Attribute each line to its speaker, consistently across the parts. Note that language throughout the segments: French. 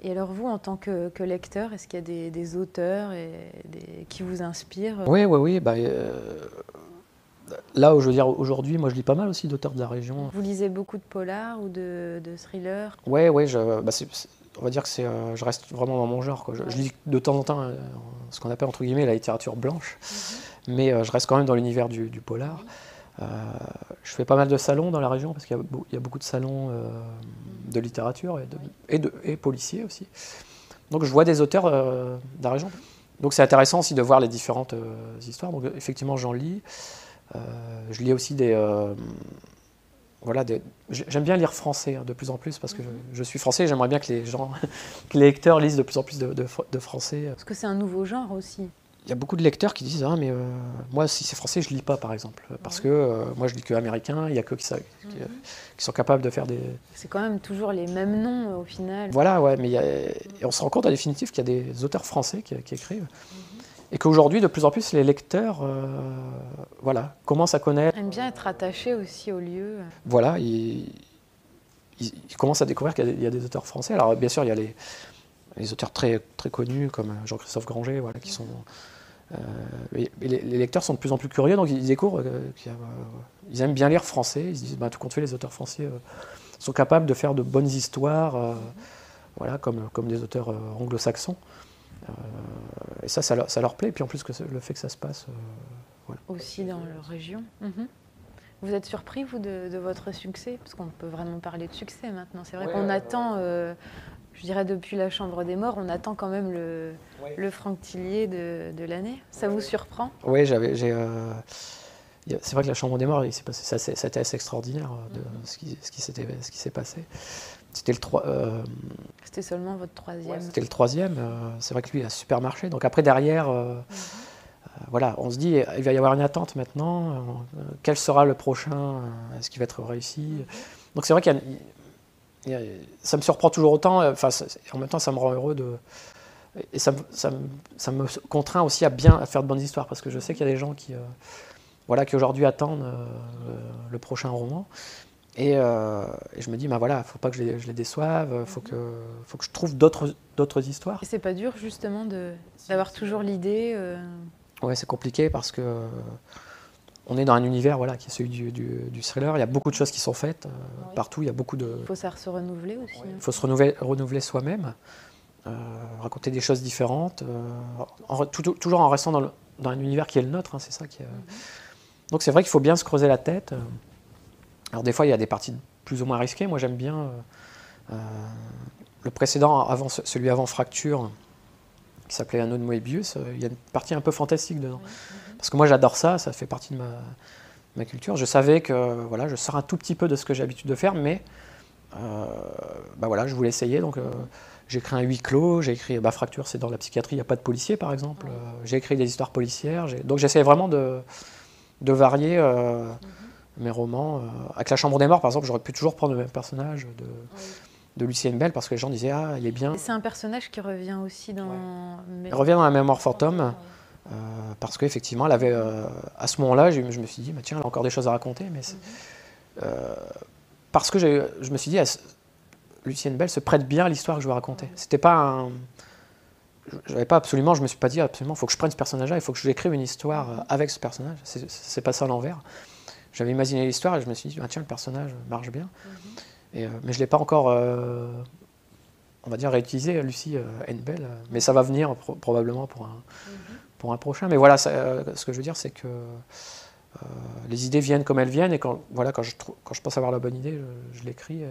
Speaker 1: Et alors vous, en tant que lecteur, est-ce qu'il y a des auteurs qui vous inspirent?
Speaker 2: Oui. Là, je veux dire, aujourd'hui, moi je lis pas mal aussi d'auteurs de la région.
Speaker 1: Vous lisez beaucoup de polars ou de thrillers?
Speaker 2: Oui, on va dire que je reste vraiment dans mon genre, quoi. Je lis de temps en temps ce qu'on appelle entre guillemets la littérature blanche, mais je reste quand même dans l'univers du polar. Je fais pas mal de salons dans la région parce qu'il y a beaucoup de salons de littérature et policiers aussi. Donc je vois des auteurs de la région. Donc c'est intéressant aussi de voir les différentes histoires. Donc effectivement j'en lis. Je lis aussi j'aime bien lire français de plus en plus parce que je suis français et j'aimerais bien que que les lecteurs lisent de plus en plus de français.
Speaker 1: Parce que c'est un nouveau genre aussi.
Speaker 2: Il y a beaucoup de lecteurs qui disent mais moi si c'est français je lis pas par exemple parce que moi je lis que américain, il y a que qui sont capables de faire des...
Speaker 1: C'est quand même toujours les mêmes noms au final.
Speaker 2: Voilà, ouais, mais et on se rend compte en définitive qu'il y a des auteurs français qui écrivent. Et qu'aujourd'hui, de plus en plus, les lecteurs commencent à connaître.
Speaker 1: Ils aiment bien être attachés aussi au lieu.
Speaker 2: Voilà, ils commencent à découvrir qu'il y a des auteurs français. Alors bien sûr, il y a les auteurs très, très connus comme Jean-Christophe Granger, voilà, qui sont... les lecteurs sont de plus en plus curieux, donc ils découvrent ils aiment bien lire français. Ils se disent, tout compte fait, les auteurs français sont capables de faire de bonnes histoires, voilà, comme des auteurs anglo-saxons. Et ça leur plaît. Et puis en plus, le fait que ça se passe... voilà.
Speaker 1: Aussi dans leur région. Vous êtes surpris, vous, de votre succès? Parce qu'on peut vraiment parler de succès maintenant. C'est vrai qu'on attend, je dirais depuis La Chambre des Morts, on attend quand même le Franck Tillier de l'année. Ça vous surprend?
Speaker 2: Oui, c'est vrai que La Chambre des Morts, il s'est passé, c'était assez extraordinaire ce qui s'est passé. C'était
Speaker 1: C'était seulement votre troisième.
Speaker 2: C'était le troisième. C'est vrai que lui, il a super marché. Donc après, derrière, voilà, on se dit, il va y avoir une attente maintenant. Quel sera le prochain? Est-ce qu'il va être réussi? Donc c'est vrai ça me surprend toujours autant. En même temps, ça me rend heureux et ça me contraint aussi à faire de bonnes histoires parce que je sais qu'il y a des gens qui aujourd'hui attendent le prochain roman. Et je me dis, faut pas que je les déçoive, faut que je trouve d'autres histoires.
Speaker 1: Et c'est pas dur justement d'avoir toujours l'idée
Speaker 2: Ouais, c'est compliqué parce que on est dans un univers qui est celui du thriller. Il y a beaucoup de choses qui sont faites partout. Il y a beaucoup de...
Speaker 1: Il faut savoir se renouveler aussi.
Speaker 2: Il faut se renouveler soi-même, raconter des choses différentes, toujours en restant dans un univers qui est le nôtre. C'est ça qui est... Donc c'est vrai qu'il faut bien se creuser la tête. Alors des fois, il y a des parties plus ou moins risquées. Moi, j'aime bien le précédent, celui avant Fracture, qui s'appelait Anneau de Moebius. Il y a une partie un peu fantastique dedans. Parce que moi, j'adore ça fait partie de ma culture. Je savais que je sors un tout petit peu de ce que j'ai l'habitude de faire, mais je voulais essayer. Donc j'ai écrit un huis clos, j'ai écrit Fracture, c'est dans la psychiatrie, il n'y a pas de policier, par exemple. J'ai écrit des histoires policières. Donc j'essayais vraiment de varier... mes romans. Avec La Chambre des Morts, par exemple, j'aurais pu toujours prendre le même personnage de Lucienne Bell parce que les gens disaient il est bien.
Speaker 1: C'est un personnage qui revient aussi dans...
Speaker 2: Il revient dans La Mémoire fantôme parce qu'effectivement, elle avait, à ce moment-là, je me suis dit, tiens, elle a encore des choses à raconter. Mais parce que je me suis dit, Lucienne Bell se prête bien à l'histoire que je veux raconter. C'était pas je me suis pas dit absolument, il faut que je prenne ce personnage-là, il faut que je l'écrive une histoire avec ce personnage. C'est pas ça à l'envers. J'avais imaginé l'histoire et je me suis dit, tiens, le personnage marche bien. Mais je ne l'ai pas encore, on va dire, réutilisé, Lucie Bell. Mais ça va venir probablement pour un prochain. Mais voilà, ce que je veux dire, c'est que les idées viennent comme elles viennent. Et quand je pense avoir la bonne idée, je l'écris.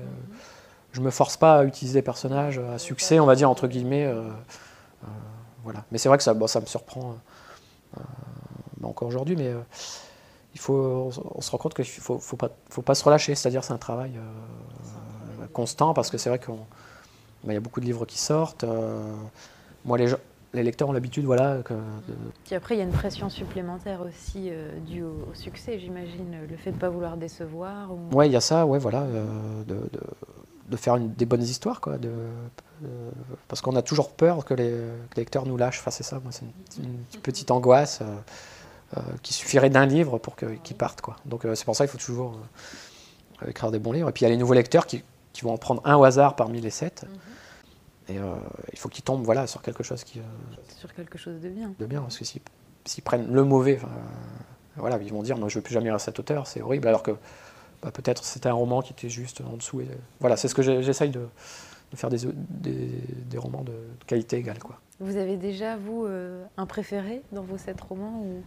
Speaker 2: Je ne me force pas à utiliser des personnages à succès, on va dire, entre guillemets. Voilà. Mais c'est vrai que ça me surprend encore aujourd'hui. Mais... on se rend compte qu'il ne faut pas se relâcher, c'est-à-dire c'est un travail constant, parce que c'est vrai qu'il y a beaucoup de livres qui sortent. Moi, les lecteurs ont l'habitude,
Speaker 1: Puis après, il y a une pression supplémentaire aussi due au succès, j'imagine, le fait de ne pas vouloir décevoir.
Speaker 2: Oui, il y a ça, de faire des bonnes histoires, parce qu'on a toujours peur que les lecteurs nous lâchent. Enfin, c'est ça, moi, c'est une petite angoisse. Qu'il suffirait d'un livre pour qu'ils partent. Donc c'est pour ça qu'il faut toujours écrire des bons livres. Et puis il y a les nouveaux lecteurs qui vont en prendre un au hasard parmi les 7. Et il faut qu'ils tombent voilà, sur quelque chose
Speaker 1: Sur quelque chose de bien.
Speaker 2: de bien, parce que s'ils prennent le mauvais, voilà, ils vont dire non, je ne veux plus jamais lire cette auteure, c'est horrible, alors que peut-être c'était un roman qui était juste en dessous. Et, voilà, c'est ce que j'essaye de faire des romans de qualité égale, quoi.
Speaker 1: Vous avez déjà, vous, un préféré dans vos 7 romans ou...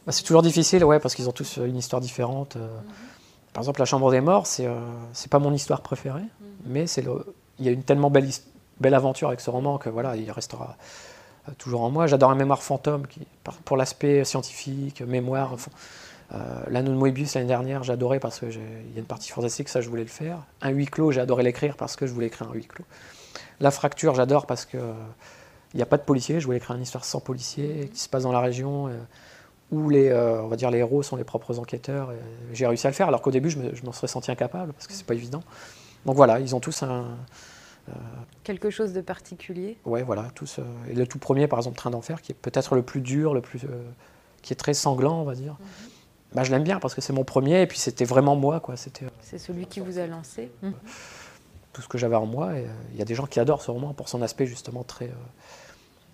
Speaker 2: C'est toujours difficile, ouais, parce qu'ils ont tous une histoire différente. Par exemple, La Chambre des Morts, c'est pas mon histoire préférée, mais il y a une tellement belle aventure avec ce roman que voilà, il restera toujours en moi. J'adore Un mémoire fantôme, pour l'aspect scientifique, mémoire. L'Anneau de Moebius l'année dernière, j'ai adoré parce qu'il y a une partie fantastique, ça je voulais le faire. Un huis clos, j'ai adoré l'écrire parce que je voulais écrire un huis clos. La Fracture, j'adore parce que il n'y a pas de policier, je voulais écrire une histoire sans policier qui se passe dans la région où on va dire les héros sont les propres enquêteurs. J'ai réussi à le faire alors qu'au début je m'en serais senti incapable parce que c'est pas évident. Donc voilà, ils ont tous
Speaker 1: quelque chose de particulier.
Speaker 2: Ouais, voilà, tous. Et le tout premier, par exemple, Train d'enfer, qui est peut-être le plus dur, qui est très sanglant, on va dire. Je l'aime bien parce que c'est mon premier et puis c'était vraiment moi, quoi.
Speaker 1: C'est celui qui vous a lancé.
Speaker 2: Tout ce que j'avais en moi. Et il y a des gens qui adorent ce roman pour son aspect justement très,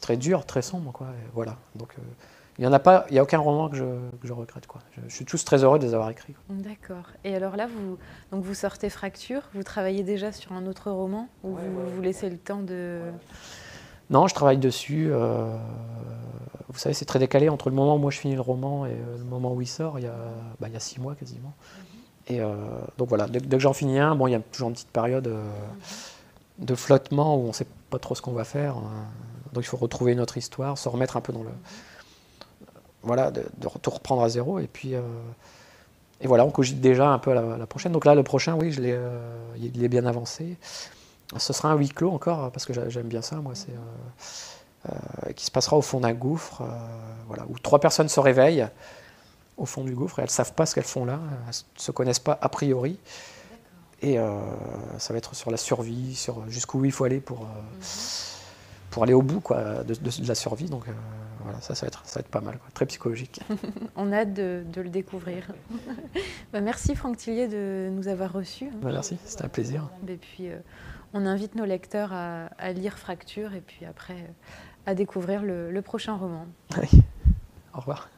Speaker 2: très dur, très sombre, quoi. Et voilà. Donc il n'y a aucun roman que je regrette, quoi. Je suis tous très heureux de les avoir écrits, quoi.
Speaker 1: D'accord. Et alors là, vous sortez Fracture, vous travaillez déjà sur un autre roman ou vous laissez le temps de...
Speaker 2: Non, je travaille dessus. Vous savez, c'est très décalé entre le moment où moi je finis le roman et le moment où il sort. Il y a 6 mois quasiment. Et donc voilà, dès que j'en finis un, il y a toujours une petite période de flottement où on ne sait pas trop ce qu'on va faire. Donc il faut retrouver une autre histoire, se remettre un peu dans le... Voilà, de tout reprendre à zéro. Et puis, et voilà, on cogite déjà un peu à la prochaine. Donc là, le prochain, oui, il est bien avancé. Ce sera un huis clos encore, parce que j'aime bien ça, moi. Qui se passera au fond d'un gouffre, voilà, où 3 personnes se réveillent au fond du gouffre et elles ne savent pas ce qu'elles font là, elles ne se connaissent pas a priori. Et ça va être sur la survie, sur jusqu'où il faut aller pour aller au bout, quoi, de la survie. Donc voilà, ça va être pas mal, quoi, très psychologique.
Speaker 1: On a hâte de le découvrir. Merci Franck Tillier de nous avoir reçus.
Speaker 2: Merci, c'était un plaisir.
Speaker 1: Et puis on invite nos lecteurs à lire Fracture et puis après à découvrir le prochain roman.
Speaker 2: Oui. Au revoir.